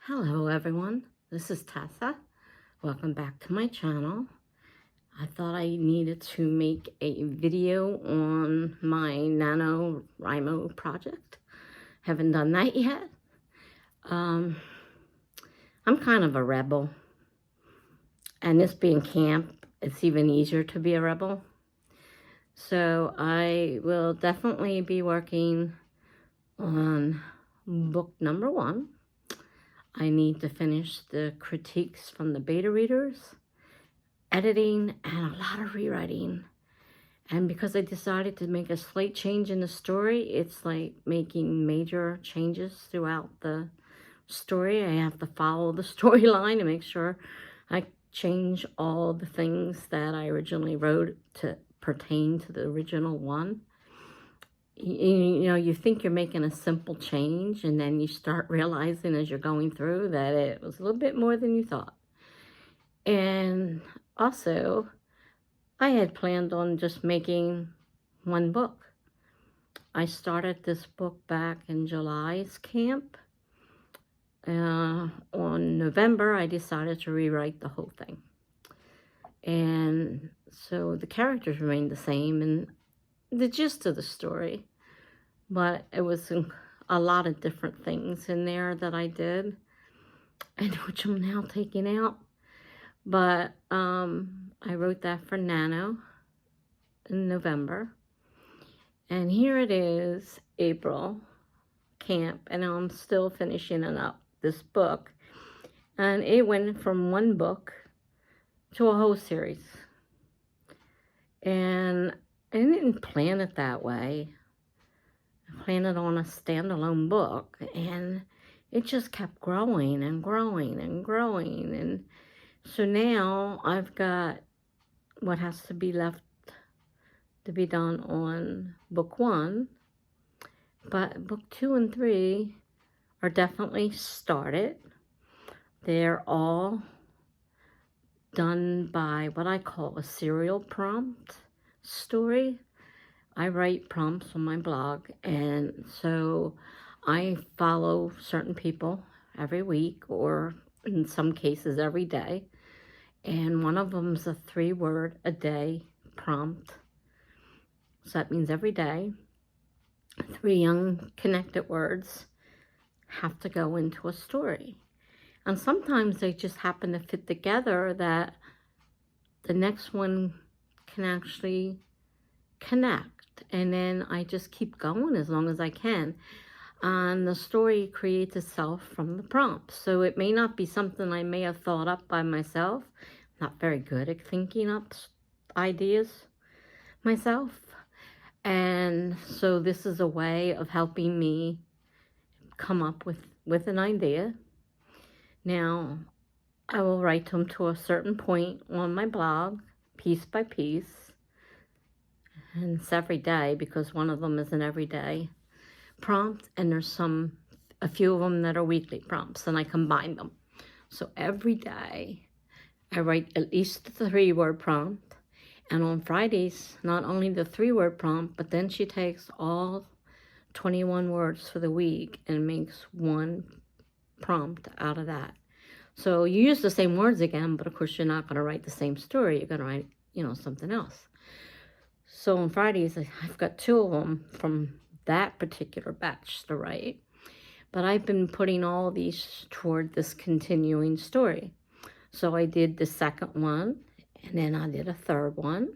Hello everyone, this is Tessa. Welcome back to my channel. I thought I needed to make a video on my Nanowrimo project. Haven't done that yet. I'm kind of a rebel, and this being camp, it's even easier to be a rebel. So I will definitely be working on book number 1. I need to finish the critiques from the beta readers, editing, and a lot of rewriting. And because I decided to make a slight change in the story, it's like making major changes throughout the story. I have to follow the storyline and make sure I change all the things that I originally wrote to pertain to the original one. You know, you think you're making a simple change, and then you start realizing as you're going through that it was a little bit more than you thought. And also, I had planned on just making one book. I started this book back in July's camp. On November, I decided to rewrite the whole thing. And so the characters remained the same and the gist of the story, but it was a lot of different things in there that I did, and which I'm now taking out. But I wrote that for Nano in November. And here it is, April, camp, and I'm still finishing up this book. And it went from one book to a whole series. And I didn't plan it that way. I planned it on a standalone book, and it just kept growing and growing and growing. And so now I've got what has to be left to be done on book 1, but book 2 and 3 are definitely started. They're all done by what I call a serial prompt story. I write prompts on my blog, and so I follow certain people every week, or in some cases every day, and one of them's a 3-word a day prompt. So that means every day, 3 unconnected words have to go into a story. And sometimes they just happen to fit together that the next one can actually connect. And then I just keep going as long as I can. And the story creates itself from the prompt. So it may not be something I may have thought up by myself. I'm not very good at thinking up ideas myself. And so this is a way of helping me come up with an idea. Now, I will write them to a certain point on my blog, piece by piece. And it's every day, because one of them is an everyday prompt, and there's a few of them that are weekly prompts, and I combine them. So every day, I write at least the 3-word prompt. And on Fridays, not only the 3-word prompt, but then she takes all 21 words for the week and makes one prompt out of that. So you use the same words again, but of course you're not going to write the same story. You're going to write, something else. So on Fridays, I've got 2 of them from that particular batch to write. But I've been putting all these toward this continuing story. So I did the second one, and then I did a third one.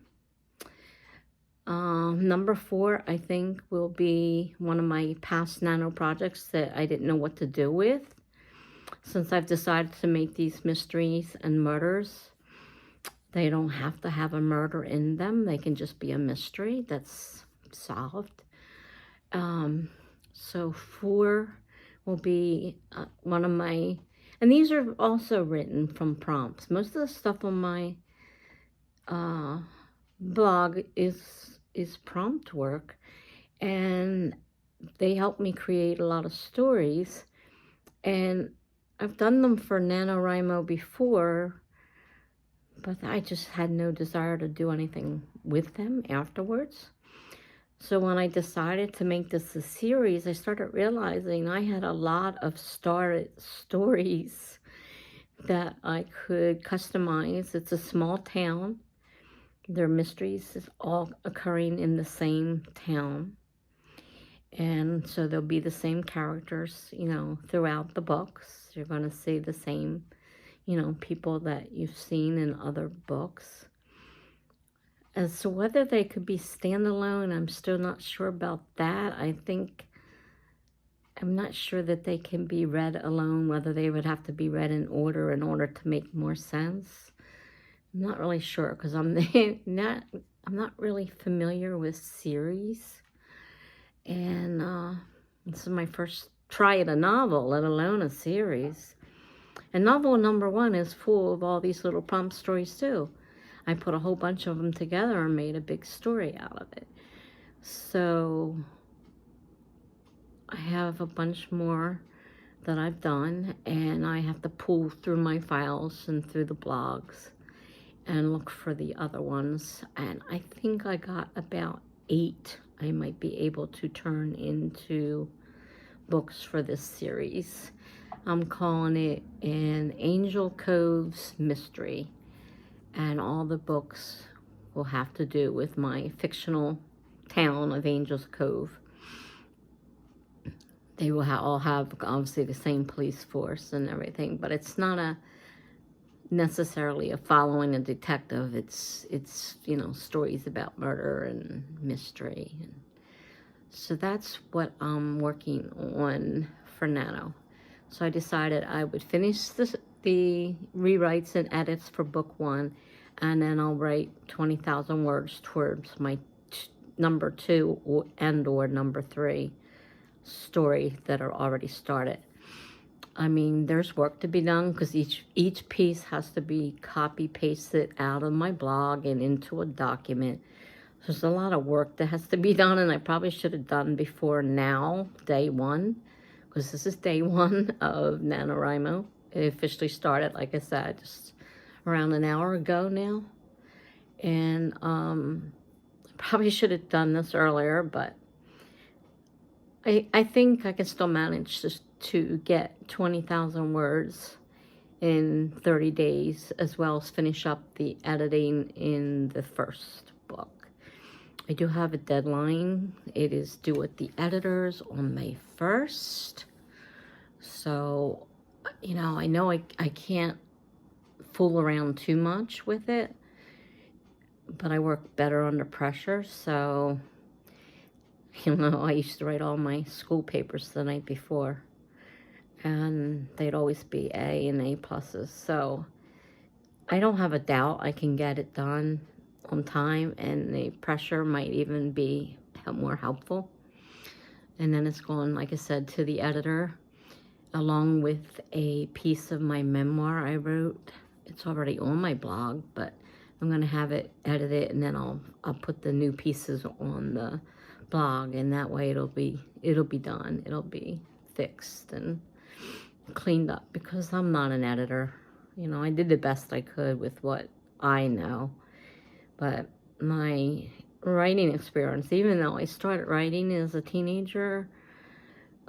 Number 4, I think, will be one of my past nano projects that I didn't know what to do with. Since I've decided to make these mysteries and murders, they don't have to have a murder in them. They can just be a mystery that's solved. So 4 will be one of my, and these are also written from prompts. Most of the stuff on my blog is prompt work, and they help me create a lot of stories. And I've done them for Nanowrimo before, but I just had no desire to do anything with them afterwards. So when I decided to make this a series, I started realizing I had a lot of stories that I could customize. It's a small town. Their mysteries is all occurring in the same town. And so there'll be the same characters, throughout the books. You're going to see the same, people that you've seen in other books. As to whether they could be standalone, I'm still not sure about that. I'm not sure that they can be read alone, whether they would have to be read in order to make more sense. I'm not really sure because I'm not really familiar with series. And this is my first try at a novel, let alone a series. And novel number 1 is full of all these little prompt stories too. I put a whole bunch of them together and made a big story out of it. So I have a bunch more that I've done, and I have to pull through my files and through the blogs and look for the other ones. And I think I got about 8 I might be able to turn into books for this series. I'm calling it an Angel Cove's Mystery, and all the books will have to do with my fictional town of Angel's Cove. They will all have obviously the same police force and everything, but it's not necessarily a following a detective. It's stories about murder and mystery. So that's what I'm working on for Nano. So I decided I would finish the rewrites and edits for book 1, and then I'll write 20,000 words towards my number 2 or number 3 story that are already started. I mean, there's work to be done because each piece has to be copy pasted out of my blog and into a document. There's a lot of work that has to be done, and I probably should have done before now, day 1, because this is day 1 of Nanowrimo. It officially started, like I said, just around an hour ago now. And probably should have done this earlier, but I think I can still manage to get 20,000 words in 30 days, as well as finish up the editing in the first book. I do have a deadline. It is due at the editors on May 1st. So, I know I can't fool around too much with it, but I work better under pressure. So, I used to write all my school papers the night before, and they'd always be A and A pluses. So I don't have a doubt I can get it done on time, and the pressure might even be more helpful. And then it's going, like I said, to the editor, along with a piece of my memoir I wrote. It's already on my blog, but I'm going to have it edited, and then I'll put the new pieces on the blog, and that way it'll be done. It'll be fixed and cleaned up, because I'm not an editor. I did the best I could with what I know. But my writing experience, even though I started writing as a teenager,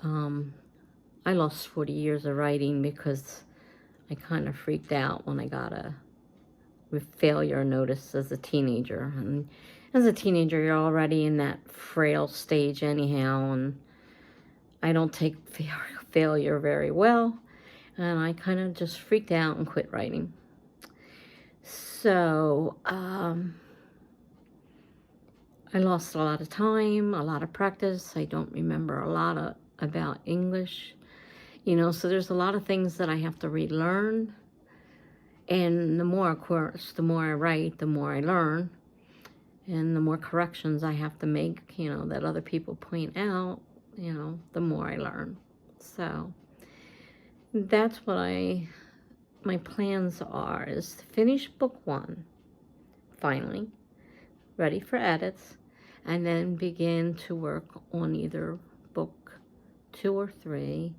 I lost 40 years of writing because I kind of freaked out when I got a failure notice as a teenager. And as a teenager, you're already in that frail stage anyhow, and I don't take failure very well, and I kind of just freaked out and quit writing. So I lost a lot of time, a lot of practice. I don't remember a lot about English, so there's a lot of things that I have to relearn. And the more, of course, the more I write, the more I learn, and the more corrections I have to make, that other people point out, the more I learn. So that's what my plans are, is to finish book 1, finally, ready for edits, and then begin to work on either book 2 or 3.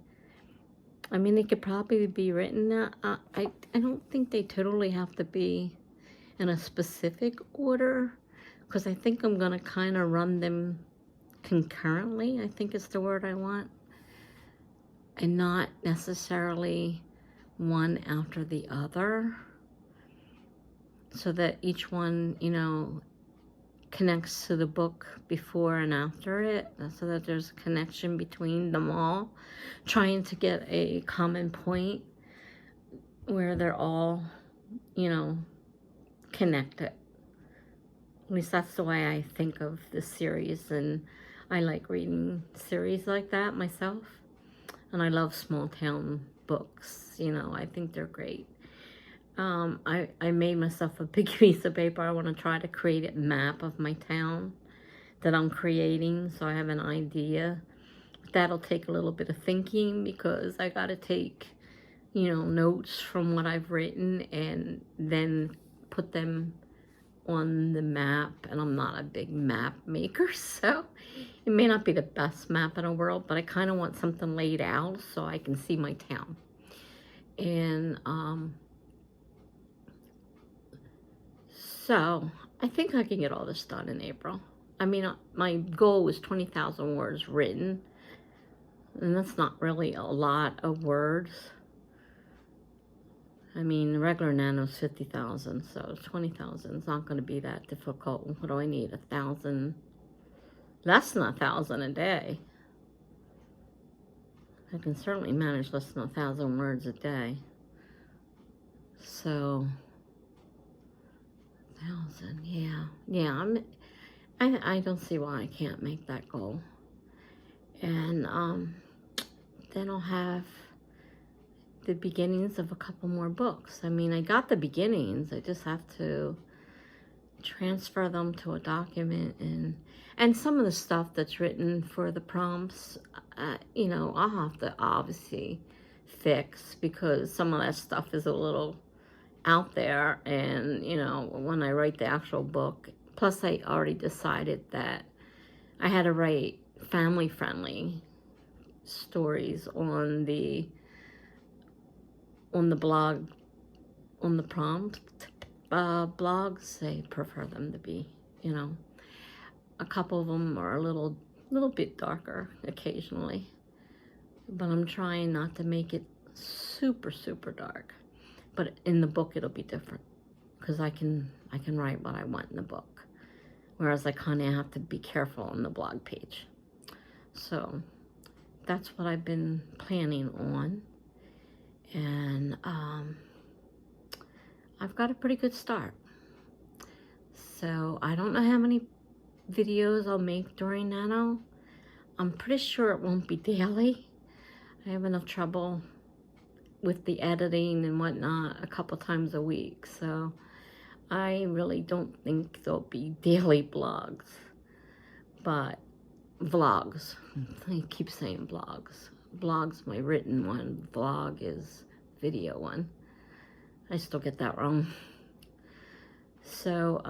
I mean, they could probably be written, I don't think they totally have to be in a specific order, because I think I'm going to kind of run them concurrently, I think is the word I want, and not necessarily one after the other, so that each one, you know, connects to the book before and after it, so that there's a connection between them all, trying to get a common point where they're all, you know, connected. At least that's the way I think of the series, and I like reading series like that myself. And I love small town books, you know, I think they're great. I made myself a big piece of paper. I want to try to create a map of my town that I'm creating, so I have an idea. That'll take a little bit of thinking, because I got to take, you know, notes from what I've written and then put them on the map. And I'm not a big map maker, so it may not be the best map in the world, but I kind of want something laid out so I can see my town. And so I think I can get all this done in April. I mean, my goal was 20,000 words written, and that's not really a lot of words. I mean, the regular Nano's 50,000, so 20,000 is not going to be that difficult. What do I need? 1,000? Less than 1,000 a day. I can certainly manage less than 1,000 words a day. So, 1,000, yeah. I don't see why I can't make that goal. And then I'll have the beginnings of a couple more books. I mean, I got the beginnings. I just have to transfer them to a document, and some of the stuff that's written for the prompts, you know, I'll have to obviously fix, because some of that stuff is a little out there, and, you know, when I write the actual book, plus I already decided that I had to write family-friendly stories on the blog, on the prompt blogs. They prefer them to be, you know, a couple of them are a little bit darker occasionally, but I'm trying not to make it super dark. But in the book it'll be different, because I can write what I want in the book, whereas I kind of have to be careful on the blog page. So that's what I've been planning on, and I've got a pretty good start. So I don't know how many videos I'll make during Nano. I'm pretty sure it won't be daily. I have enough trouble with the editing and whatnot a couple times a week, so I really don't think there'll be daily blogs, but vlogs. I keep saying blogs. Blog's my written one, vlog is video one. I still get that wrong. So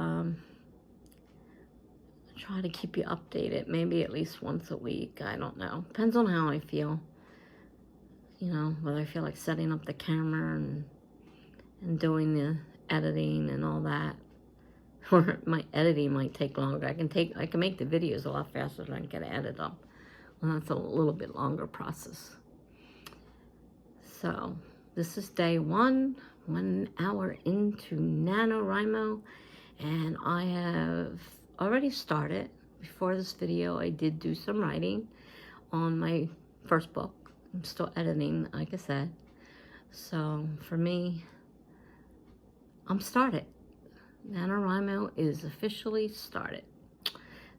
try to keep you updated, maybe at least once a week. I don't know, depends on how I feel, you know, whether I feel like setting up the camera and doing the editing and all that. Or my editing might take longer. I can make the videos a lot faster than I can edit them. Well, that's a little bit longer process. So this is day 1 hour into NaNoWriMo, and I have already started. Before this video, I did do some writing on my first book. I'm still editing, like I said. So for me, I'm started. NaNoWriMo is officially started.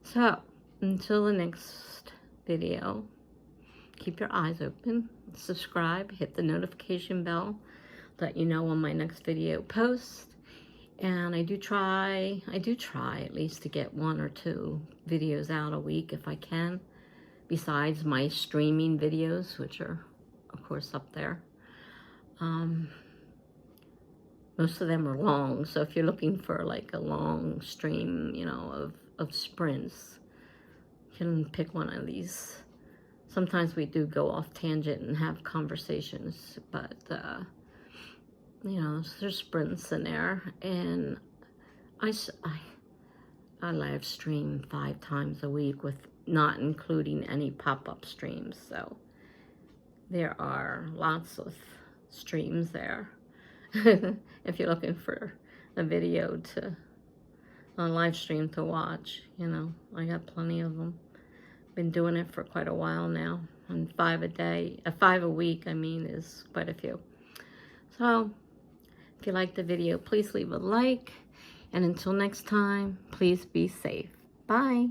So until the next video, keep your eyes open, subscribe, hit the notification bell, let you know when my next video posts. And I do try at least to get 1 or 2 videos out a week if I can, besides my streaming videos, which are of course up there. Most of them are long, so if you're looking for like a long stream, you know, of sprints, you can pick one of these. Sometimes we do go off tangent and have conversations, but you know, there's sprints in there. And I live stream 5 times a week with not including any pop-up streams. So there are lots of streams there. If you're looking for a video on live stream to watch, you know, I got plenty of them. Been doing it for quite a while now. And 5 a week, I mean, is quite a few. So if you like the video, please leave a like. And until next time, please be safe. Bye.